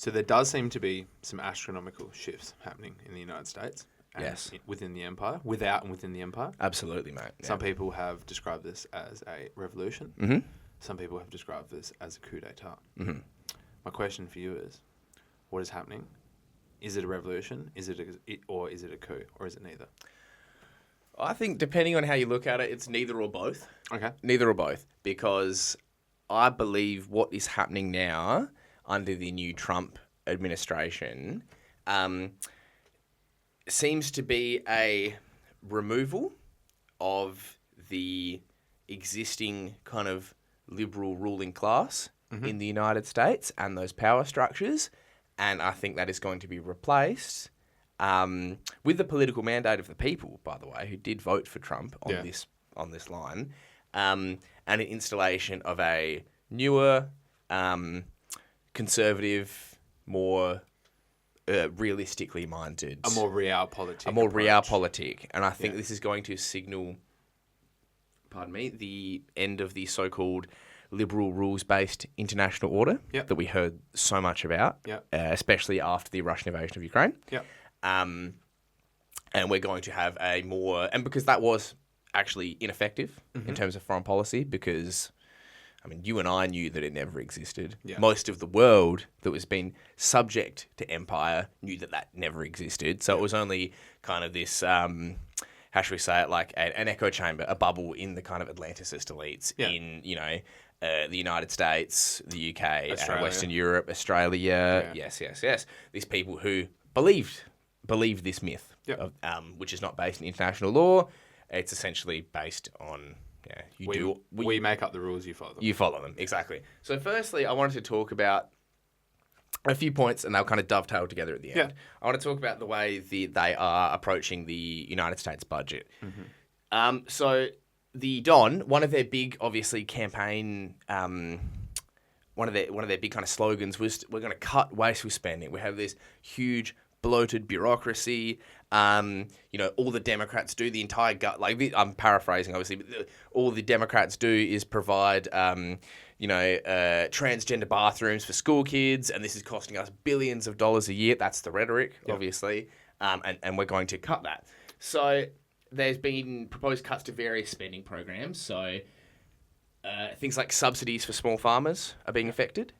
So there does seem to be some astronomical shifts happening in the United States. And Yes. within the empire, without and within the empire. Absolutely, mate. Yeah. Some people have described this as a revolution. Mm-hmm. Some people have described this as a coup d'etat. Mm-hmm. My question for you is, what is happening? Is it a revolution? Or is it a coup? Or is it neither? I think depending on how you look at it, it's neither or both. Okay. Neither or both. Because I believe what is happening now under the new Trump administration seems to be a removal of the existing kind of liberal ruling class in the United States and those power structures. And I think that is going to be replaced with the political mandate of the people, by the way, who did vote for Trump on this line, and an installation of a newer, conservative, more realistically minded, A more realpolitik. realpolitik, and I think this is going to signal, the end of the so-called liberal rules-based international order that we heard so much about, especially after the Russian invasion of Ukraine. Yep. And we're going to have a more... And because that was actually ineffective in terms of foreign policy, because, I mean, you and I knew that it never existed. Yeah. Most of the world that was been subject to empire knew that that never existed. So it was only kind of this... how should we say it, like an echo chamber, a bubble in the kind of Atlanticist elites in, the United States, the UK, Western Europe, Australia. Yeah. Yes. These people who believed this myth, Yep. which is not based in international law. It's essentially based on, We make up the rules, you follow them. you follow them, exactly. So firstly, I wanted to talk about a few points, and they'll kind of dovetail together at the end. Yeah. I want to talk about the way they are approaching the United States budget. So the Don, one of their big, obviously, campaign, one of their big kind of slogans was, we're going to cut wasteful spending. We have this huge bloated bureaucracy. All the Democrats do, the entire I'm paraphrasing, obviously, but all the Democrats do is provide, transgender bathrooms for school kids, and this is costing us billions of dollars a year. That's the rhetoric, obviously, and we're going to cut that. So there's been proposed cuts to various spending programs. So things like subsidies for small farmers are being affected.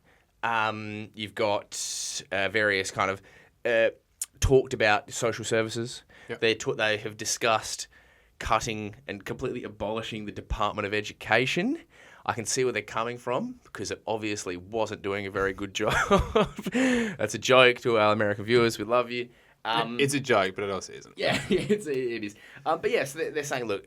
You've got various kind of talked about social services. Yep. They have discussed cutting and completely abolishing the Department of Education. I can see where they're coming from because it obviously wasn't doing a very good job. That's a joke to our American viewers. We love you. It's a joke, but it also isn't. Yeah, it is. But yes, they're saying, look,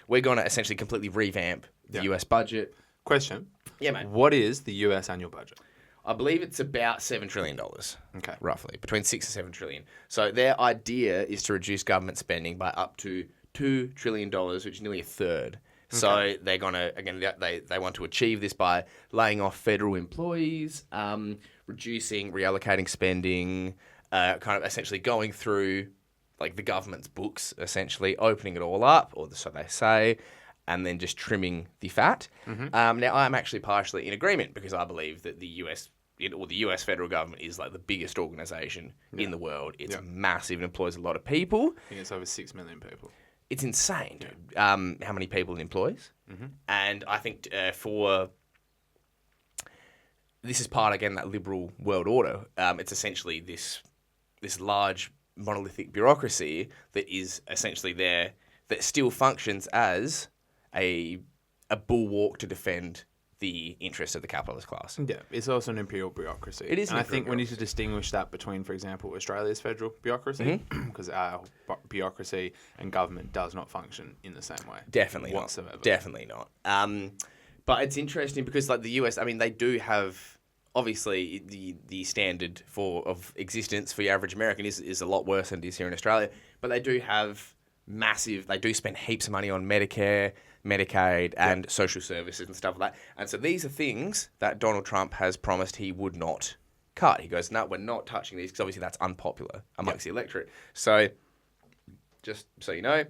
we're going to essentially completely revamp the US budget. Question. Yeah, mate. What is the US annual budget? I believe it's about $7 trillion. Okay. Roughly, between $6 and $7 trillion. So their idea is to reduce government spending by up to $2 trillion, which is nearly a third. Okay. So they're going to, again, they want to achieve this by laying off federal employees, reducing, reallocating spending, kind of essentially going through like the government's books, essentially opening it all up, or so they say, and then just trimming the fat. Now, I'm actually partially in agreement because I believe that the US federal government is like the biggest organization in the world. It's massive and employs a lot of people. I think it's over 6 million people. It's insane, dude, how many people it employs. And I think this is part, again, that liberal world order. It's essentially this large monolithic bureaucracy that is essentially there, that still functions as a bulwark to defend the interests of the capitalist class. Yeah, it's also an imperial bureaucracy. It is. And I think we need to distinguish that between, for example, Australia's federal bureaucracy, because our bureaucracy and government does not function in the same way. Definitely whatsoever. Not. Definitely not. But it's interesting because, like, the US, I mean, they do have, obviously, the standard of existence for the average American is a lot worse than it is here in Australia, but they do have they do spend heaps of money on Medicare, Medicaid, and social services and stuff like that. And so these are things that Donald Trump has promised he would not cut. He goes, no, we're not touching these because obviously that's unpopular amongst the electorate. So just so you know,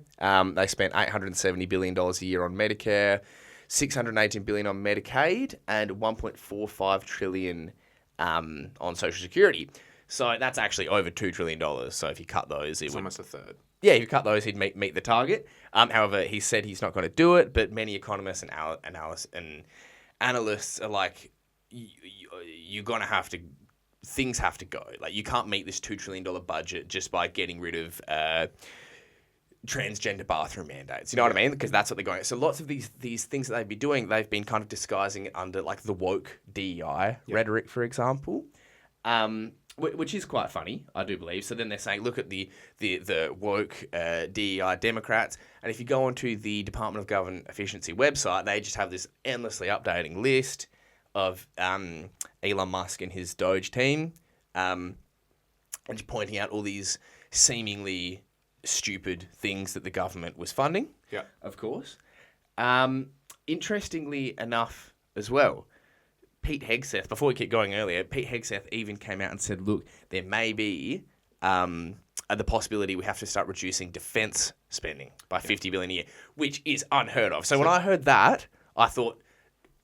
they spent $870 billion a year on Medicare, $618 billion on Medicaid, and $1.45 trillion on Social Security. So that's actually over $2 trillion. So if you cut those, It's almost a third. Yeah, if you cut those, he'd meet the target. However, he said he's not going to do it, but many economists and analysts are like, you're going to have to, things have to go. Like, you can't meet this $2 trillion budget just by getting rid of transgender bathroom mandates. You know what I mean? Because that's what they're going. So lots of these things that they'd be doing, they've been kind of disguising it under like the woke DEI rhetoric, for example. Which is quite funny, I do believe. So then they're saying, look at the woke DEI Democrats, and if you go onto the Department of Government Efficiency website, they just have this endlessly updating list of Elon Musk and his Doge team, and just pointing out all these seemingly stupid things that the government was funding. Yeah, of course. Interestingly enough, as well, Pete Hegseth, before we keep going earlier, Pete Hegseth even came out and said, look, there may be the possibility we have to start reducing defence spending by $50 billion a year, which is unheard of. So when I heard that, I thought,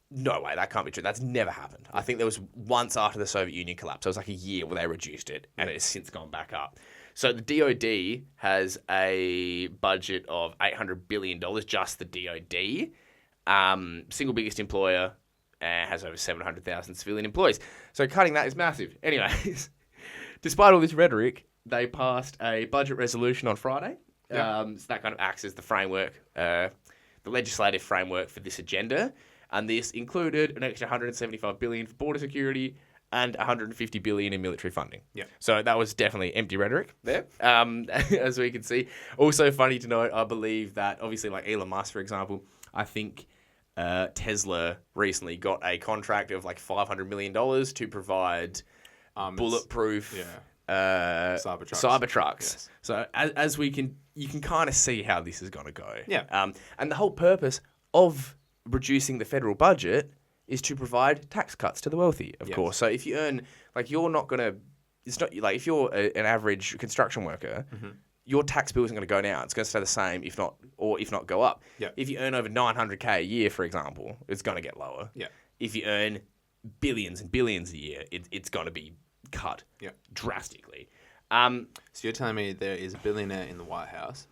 no way, that can't be true. That's never happened. I think there was once after the Soviet Union collapsed, it was like a year where they reduced it, and it has since gone back up. So the DoD has a budget of $800 billion, just the DoD. Single biggest employer, has over 700,000 civilian employees. So cutting that is massive. Anyways, despite all this rhetoric, they passed a budget resolution on Friday. So that kind of acts as the framework, the legislative framework for this agenda. And this included an extra $175 billion for border security and $150 billion in military funding. Yeah. So that was definitely empty rhetoric there, as we can see. Also funny to note, I believe that obviously like Elon Musk, for example, I think Tesla recently got a contract of like $500 million to provide bulletproof Cybertrucks. Yes. So as you can kind of see how this is going to go. Yeah. And the whole purpose of reducing the federal budget is to provide tax cuts to the wealthy, of course. So if you earn, like, you're not going to, it's not like if you're an average construction worker, your tax bill isn't going to go down. It's going to stay the same, if not go up. Yeah. If you earn over $900K a year, for example, it's going to get lower. Yeah. If you earn billions and billions a year, it's going to be cut drastically. So you're telling me there is a billionaire in the White House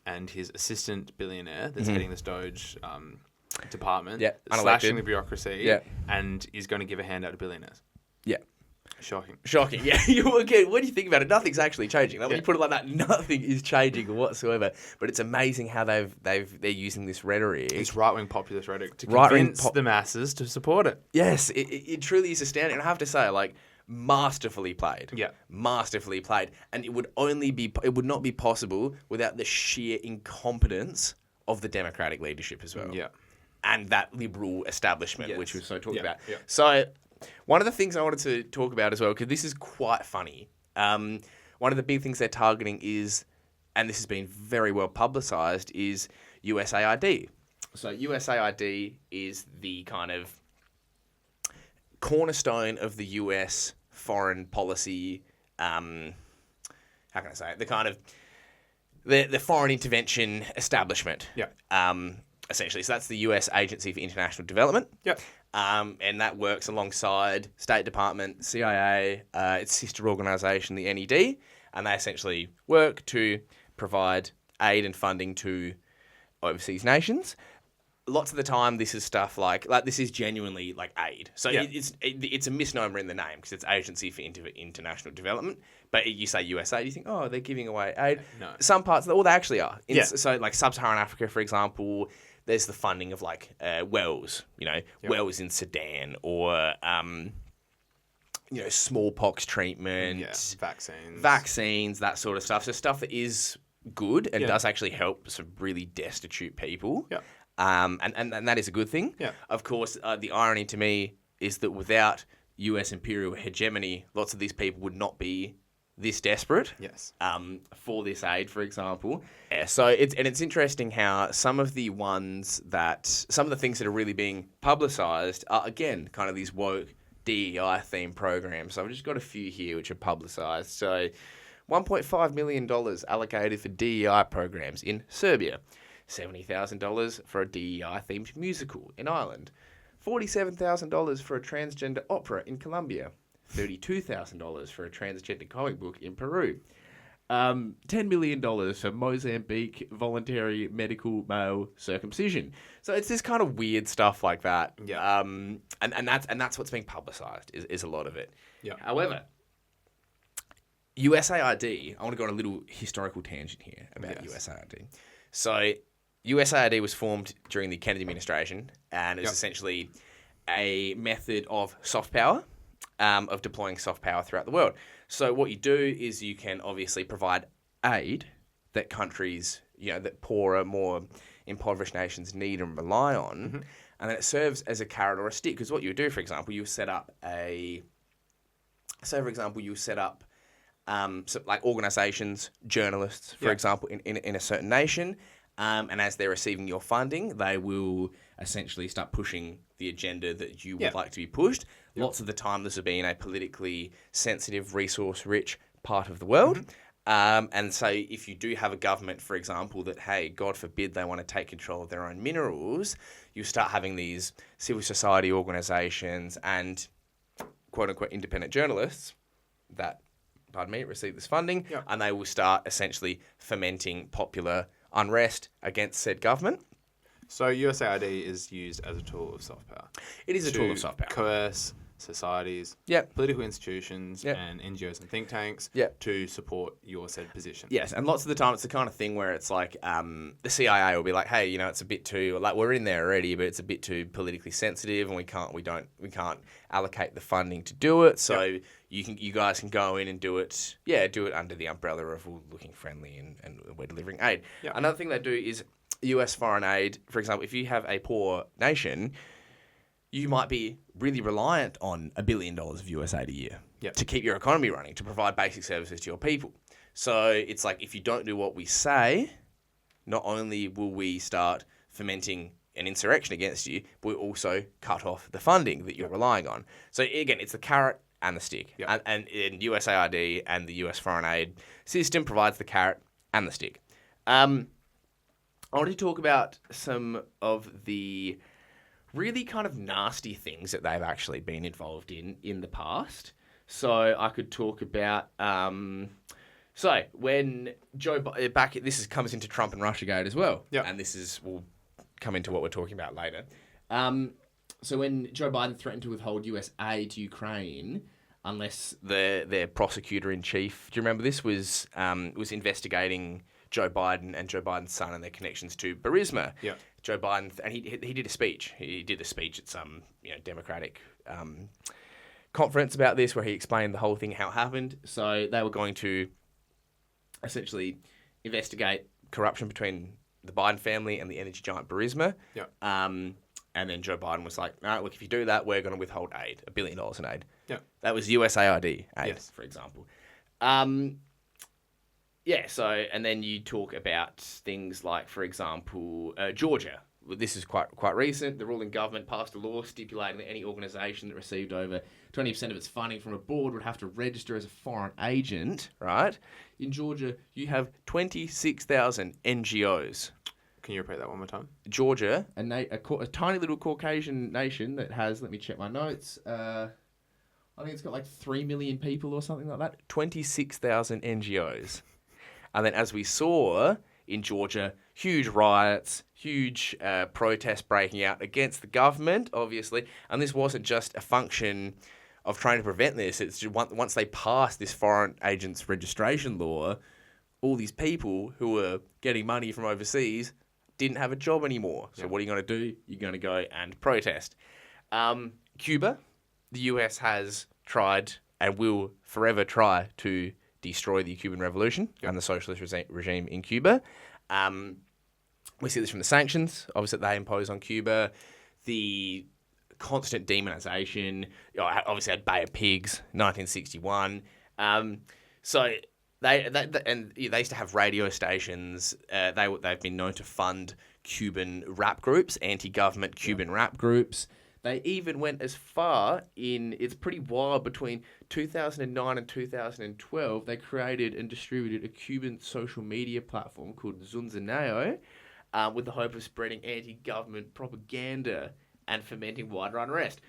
and his assistant billionaire that's heading this Doge department, slashing the bureaucracy, and is going to give a handout to billionaires. Yeah. Shocking. Yeah. Again, when you think about it, nothing's actually changing. Like, when you put it like that, nothing is changing whatsoever. But it's amazing how they're using this rhetoric. It's right-wing populist rhetoric to convince the masses to support it. Yes, it truly is astounding. And I have to say, like, masterfully played. Yeah. Masterfully played. And it would not be possible without the sheer incompetence of the Democratic leadership as well. Yeah. And that liberal establishment, which we've so talked about. Yeah. So one of the things I wanted to talk about as well, because this is quite funny, one of the big things they're targeting is, and this has been very well publicised, is USAID. So USAID is the kind of cornerstone of the US foreign policy, how can I say it? The kind of the foreign intervention establishment. Yeah. Essentially. So that's the US Agency for International Development. Yep. And that works alongside State Department, CIA, its sister organisation, the NED, and they essentially work to provide aid and funding to overseas nations. Lots of the time, this is stuff like this is genuinely like aid. So it's a misnomer in the name because it's Agency for International Development. But you say USAID, you think, oh, they're giving away aid. No. Some parts, they actually are. So like Sub-Saharan Africa, for example, there's the funding of like wells, wells in Sudan, or smallpox treatment, vaccines, that sort of stuff. So stuff that is good and does actually help some really destitute people. Yeah. And that is a good thing. Yeah. Of course, the irony to me is that without US imperial hegemony, lots of these people would not be this desperate. Yes. For this aid, for example. Yeah, so it's interesting how some of the things that are really being publicised are, again, kind of these woke DEI themed programs. So I've just got a few here which are publicised. So $1.5 million allocated for DEI programs in Serbia. $70,000 for a DEI themed musical in Ireland. $47,000 for a transgender opera in Colombia. $32,000 for a transgender comic book in Peru. $10 million for Mozambique voluntary medical male circumcision. So it's this kind of weird stuff like that. Yeah. And that's what's being publicised is a lot of it. Yeah. However, USAID, I want to go on a little historical tangent here about USAID. So USAID was formed during the Kennedy administration, and it's essentially a method of soft power, of deploying soft power throughout the world. So what you do is you can obviously provide aid that countries, that poorer, more impoverished nations need and rely on, and then it serves as a carrot or a stick. Because what you do, for example, you set up like organisations, journalists, for example, in a certain nation, and as they're receiving your funding, they will essentially start pushing the agenda that you would like to be pushed. Lots of the time, this will be in a politically sensitive, resource-rich part of the world. And so if you do have a government, for example, that, hey, God forbid they want to take control of their own minerals, you start having these civil society organisations and quote-unquote independent journalists that, receive this funding, and they will start essentially fomenting popular unrest against said government. So USAID is used as a tool of soft power. It is a tool of soft power. Coerce societies, political institutions, and NGOs and think tanks to support your said position. Yes, and lots of the time it's the kind of thing where it's like the CIA will be like, hey, it's a bit too, like, we're in there already, but it's a bit too politically sensitive, and we can't allocate the funding to do it. So you guys can go in and do it under the umbrella of looking friendly and we're delivering aid. Yep. Another thing they do is US foreign aid. For example, if you have a poor nation, you might be really reliant on $1 billion of US aid a year to keep your economy running, to provide basic services to your people. So it's like, if you don't do what we say, not only will we start fomenting an insurrection against you, but we'll also cut off the funding that you're relying on. So again, it's the carrot and the stick. Yep. And in USAID and the US foreign aid system provides the carrot and the stick. I want to talk about some of the really kind of nasty things that they've actually been involved in the past. So I could talk about... So when Joe Biden... comes into Trump and Russiagate as well. Yep. And we'll come into what we're talking about later. So when Joe Biden threatened to withhold US aid to Ukraine, unless their prosecutor-in-chief, do you remember this, was investigating Joe Biden and Joe Biden's son and their connections to Burisma. Yeah. Joe Biden, and he did a speech. He did a speech at some Democratic conference about this, where he explained the whole thing, how it happened. So they were going to essentially investigate corruption between the Biden family and the energy giant Burisma. Yeah. And then Joe Biden was like, "No, look, if you do that, we're going to withhold aid, $1 billion in aid." Yeah. That was USAID aid, for example. So, and then you talk about things like, for example, Georgia. This is quite recent. The ruling government passed a law stipulating that any organisation that received over 20% of its funding from abroad would have to register as a foreign agent, right? In Georgia, you have 26,000 NGOs. Can you repeat that one more time? Georgia, a tiny little Caucasian nation that has, let me check my notes, I think it's got like 3 million people or something like that. 26,000 NGOs. And then, as we saw in Georgia, huge riots, huge protests breaking out against the government, obviously. And this wasn't just a function of trying to prevent this. It's just once they passed this foreign agents registration law, all these people who were getting money from overseas didn't have a job anymore. So what are you going to do? You're going to go and protest. Cuba, the US has tried and will forever try to destroy the Cuban Revolution and the socialist regime in Cuba. We see this from the sanctions, obviously, that they impose on Cuba. The constant demonization. Obviously, had Bay of Pigs, 1961. So they used to have radio stations. They've been known to fund Cuban rap groups, anti-government Cuban rap groups. They even went as far it's pretty wild, between 2009 and 2012, they created and distributed a Cuban social media platform called Zunzaneo, with the hope of spreading anti-government propaganda and fomenting wider unrest.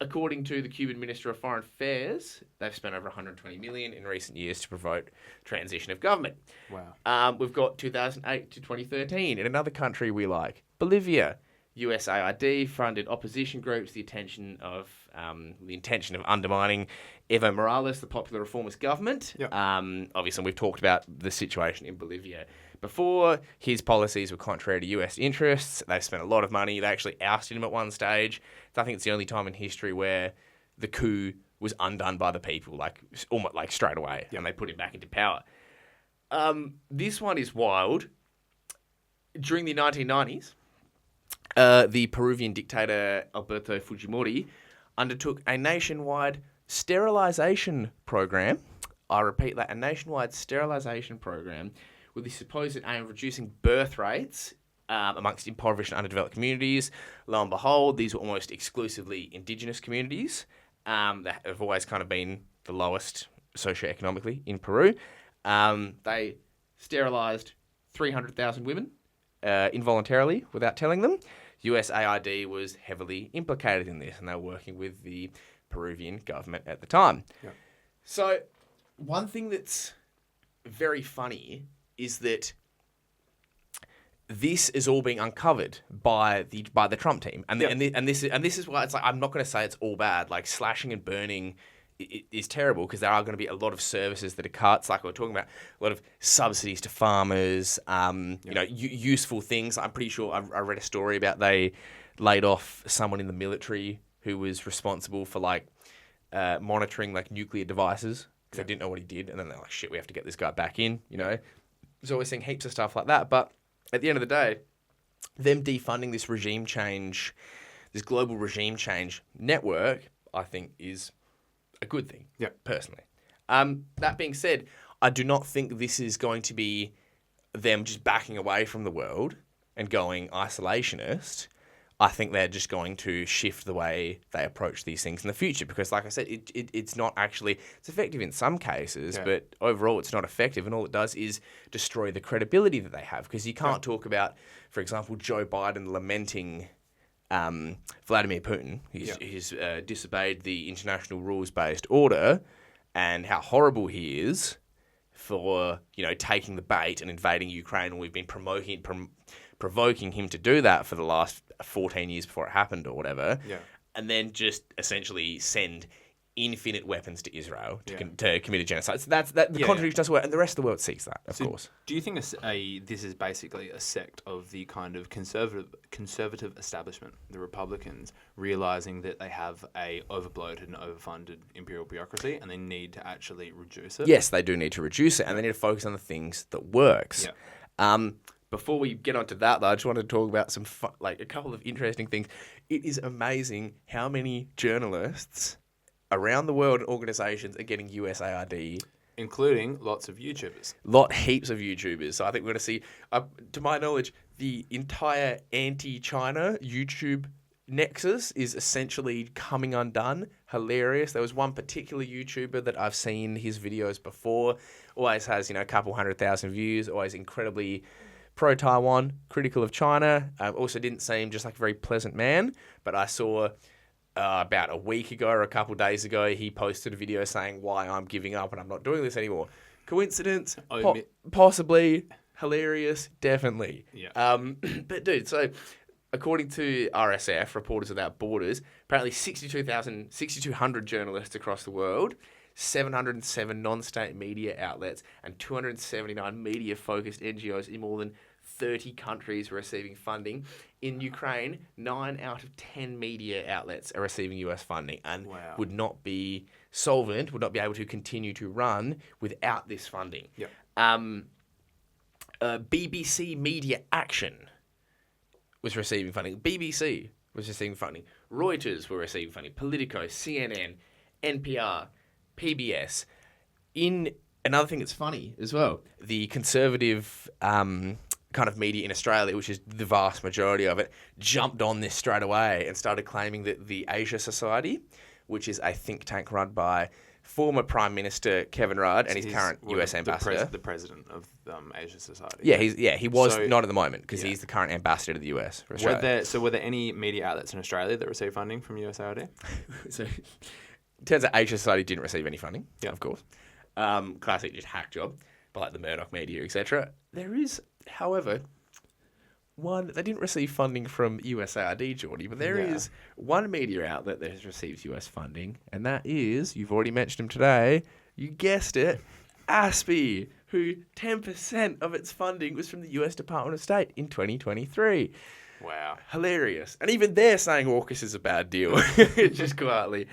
According to the Cuban Minister of Foreign Affairs, they've spent over $120 million in recent years to promote transition of government. Wow. We've got 2008 to 2013 in another country we like, Bolivia. USAID funded opposition groups the intention of undermining Evo Morales, the popular reformist government. Yep. Obviously, we've talked about the situation in Bolivia before. His policies were contrary to US interests. They've spent a lot of money. They actually ousted him at one stage. I think it's the only time in history where the coup was undone by the people, like almost like straight away, and they put him back into power. This one is wild. During the 1990s, the Peruvian dictator Alberto Fujimori undertook a nationwide sterilization program. I repeat that, a nationwide sterilization program with the supposed aim of reducing birth rates amongst impoverished and underdeveloped communities. Lo and behold, these were almost exclusively indigenous communities that have always kind of been the lowest socioeconomically in Peru. They sterilized 300,000 women involuntarily without telling them. USAID was heavily implicated in this, and they were working with the Peruvian government at the time. Yep. So, one thing that's very funny is that this is all being uncovered by the Trump team, and this is why it's like, I'm not going to say it's all bad. Like, slashing and burning is terrible, because there are going to be a lot of services that are cut. It's like we're talking about a lot of subsidies to farmers, useful things. I'm pretty sure I read a story about they laid off someone in the military who was responsible for monitoring nuclear devices, because they didn't know what he did, and then they're like, shit, we have to get this guy back in, So we're seeing heaps of stuff like that. But at the end of the day, them defunding this regime change, this global regime change network, I think is a good thing, personally. That being said, I do not think this is going to be them just backing away from the world and going isolationist. I think they're just going to shift the way they approach these things in the future, because, like I said, it's not actually... It's effective in some cases, but overall it's not effective, and all it does is destroy the credibility that they have, because you can't talk about, for example, Joe Biden lamenting Vladimir Putin, who's disobeyed the international rules-based order, and how horrible he is for, taking the bait and invading Ukraine, and we've been provoking him to do that for the last 14 years before it happened or whatever, and then just essentially send infinite weapons to Israel to commit a genocide. So the contradiction doesn't work, and the rest of the world sees that, of course. Do you think this is basically a sect of the kind of conservative establishment, the Republicans, realizing that they have a overbloated and overfunded imperial bureaucracy, and they need to actually reduce it? Yes, they do need to reduce it, and they need to focus on the things that works. Before we get onto that, though, I just wanted to talk about a couple of interesting things. It is amazing how many journalists around the world and organisations are getting USAID. Including lots of YouTubers. Heaps of YouTubers. So I think we're going to see, to my knowledge, the entire anti-China YouTube nexus is essentially coming undone. Hilarious. There was one particular YouTuber that I've seen his videos before. Always has, a couple 100,000 views. Always incredibly pro-Taiwan, critical of China. Also didn't seem just like a very pleasant man. But I saw... about a week ago or a couple of days ago, he posted a video saying why I'm giving up and I'm not doing this anymore. Coincidence? Possibly. Hilarious? Definitely. Yeah. But dude, so according to RSF, Reporters Without Borders, apparently 6,200 journalists across the world, 707 non-state media outlets, and 279 media-focused NGOs in more than 30 countries receiving funding. In Ukraine, 9 out of 10 media outlets are receiving US funding and would not be solvent, would not be able to continue to run without this funding. Yep. BBC Media Action was receiving funding. BBC was receiving funding. Reuters were receiving funding. Politico, CNN, NPR, PBS. In another thing that's funny as well, the conservative... kind of media in Australia, which is the vast majority of it, jumped on this straight away and started claiming that the Asia Society, which is a think tank run by former Prime Minister Kevin Rudd and his current US ambassador. The president of Asia Society. Yeah, he was not at the moment because he's the current ambassador to the US for Australia. Were there any media outlets in Australia that received funding from USAID? So it turns out Asia Society didn't receive any funding, of course. Classic just hack job by like the Murdoch media, etc. There is, however, they didn't receive funding from USAID, Geordie, but there is one media outlet that has received US funding, and that is, you've already mentioned him today, you guessed it, ASPI, who 10% of its funding was from the US Department of State in 2023. Wow. Hilarious. And even they're saying AUKUS is a bad deal, just quietly.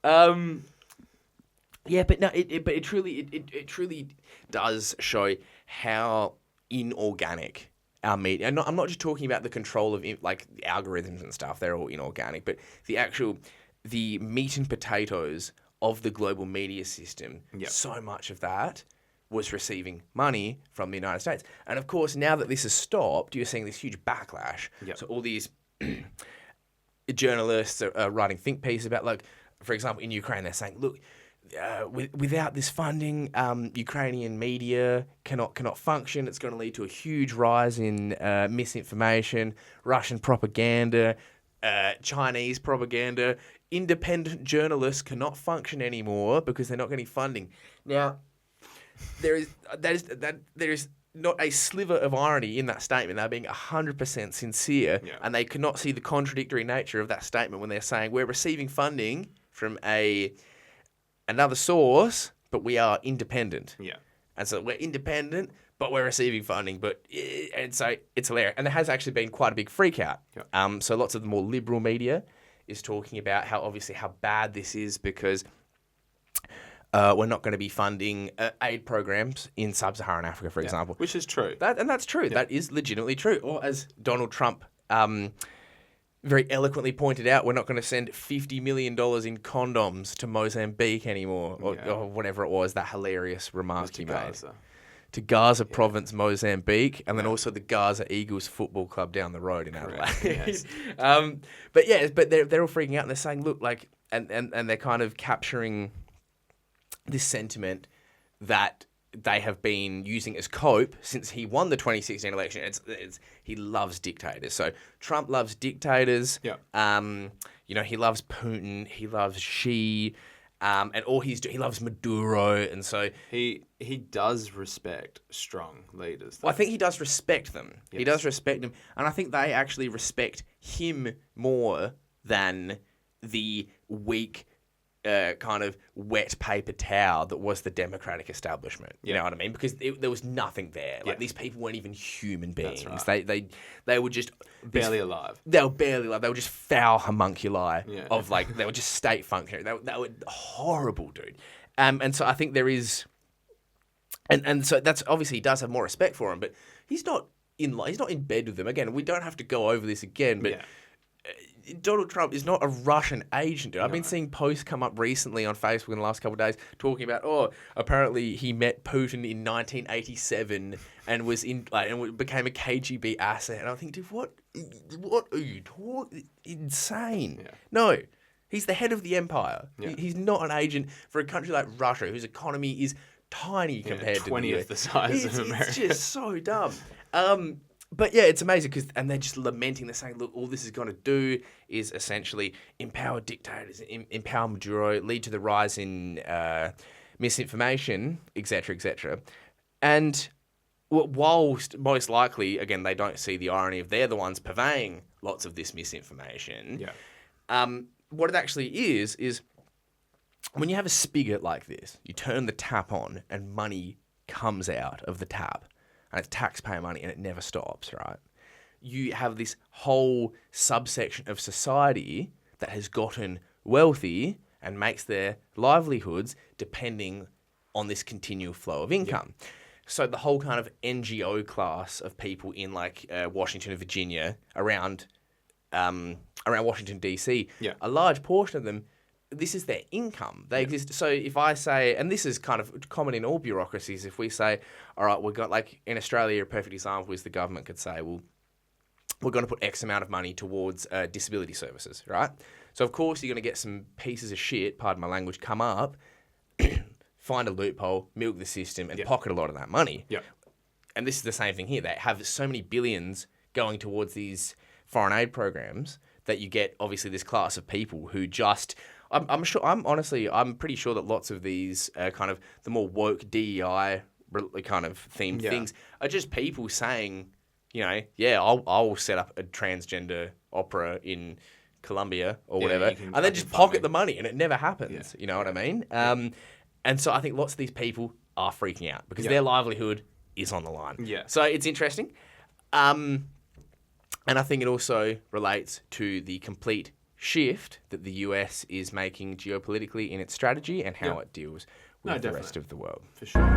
Yeah, but no, it truly does show how inorganic our media. I'm not just talking about the control of like the algorithms and stuff; they're all inorganic. But the meat and potatoes of the global media system. Yep. So much of that was receiving money from the United States, and of course, now that this has stopped, you're seeing this huge backlash. Yep. So all these journalists are writing think pieces about, like, for example, in Ukraine, they're saying, look. Without this funding, Ukrainian media cannot function. It's going to lead to a huge rise in misinformation, Russian propaganda, Chinese propaganda. Independent journalists cannot function anymore because they're not getting funding. Now, there is not a sliver of irony in that statement. They're being 100% sincere, and they cannot see the contradictory nature of that statement when they're saying we're receiving funding from another source, but we are independent. Yeah. And so we're independent, but we're receiving funding. And so it's hilarious. And there has actually been quite a big freak out. Yeah. So lots of the more liberal media is talking about how bad this is because we're not going to be funding aid programs in sub-Saharan Africa, for example. Which is true. That's true. Yeah. That is legitimately true. Or as Donald Trump very eloquently pointed out, we're not going to send $50 million in condoms to Mozambique anymore, or whatever it was, that hilarious remark he made. To Gaza Province, Mozambique, and then also the Gaza Eagles Football Club down the road in Adelaide. Yes. But they're all freaking out, and they're saying, look, like, and they're kind of capturing this sentiment that they have been using as cope since he won the 2016 election. He loves dictators. So Trump loves dictators. Yeah. He loves Putin. He loves Xi. And he loves Maduro. And so he does respect strong leaders. Well, I think he does respect them. Yes. He does respect them. And I think they actually respect him more than the weak kind of wet paper towel that was the Democratic establishment. You know what I mean? Because there was nothing there. Like, these people weren't even human beings. That's right. They were just barely alive. They were barely alive. They were just foul homunculi of, like, they were just state functionaries. They were horrible, dude. And so I think there is, and so that's obviously he does have more respect for him, but he's not in bed with them. Again, we don't have to go over this again, but. Yeah. Donald Trump is not a Russian agent, dude. I've been seeing posts come up recently on Facebook in the last couple of days talking about, apparently he met Putin in 1987 and was and became a KGB asset. And I think, dude, what are you talking? Insane. Yeah. No, he's the head of the empire. Yeah. He's not an agent for a country like Russia, whose economy is tiny compared to 20th the size of America. It's just so dumb. But yeah, it's amazing and they're just lamenting. They're saying, look, all this is going to do is essentially empower dictators, empower Maduro, lead to the rise in misinformation, etc., etc. And whilst most likely, again, they don't see the irony of they're the ones purveying lots of this misinformation. Yeah. What it actually is when you have a spigot like this, you turn the tap on and money comes out of the tap. And it's taxpayer money and it never stops, right? You have this whole subsection of society that has gotten wealthy and makes their livelihoods depending on this continual flow of income. Yep. So the whole kind of NGO class of people in like Washington and Virginia, around Washington, D.C., a large portion of them, this is their income. They exist. So if I say, and this is kind of common in all bureaucracies, if we say, all right, we've got, like in Australia, a perfect example is the government could say, well, we're going to put X amount of money towards disability services, right? So of course you're going to get some pieces of shit, pardon my language, come up find a loophole, milk the system, and pocket a lot of that money. Yeah. And this is the same thing here. They have so many billions going towards these foreign aid programs that you get obviously this class of people who just. I'm pretty sure that lots of these kind of the more woke DEI kind of themed things are just people saying, I'll set up a transgender opera in Colombia or whatever, and then just pocket the money, and it never happens. You know what I mean? And so I think lots of these people are freaking out because their livelihood is on the line. Yeah. So it's interesting. And I think it also relates to the complete shift that the US is making geopolitically in its strategy and how it deals with the rest of the world. For sure.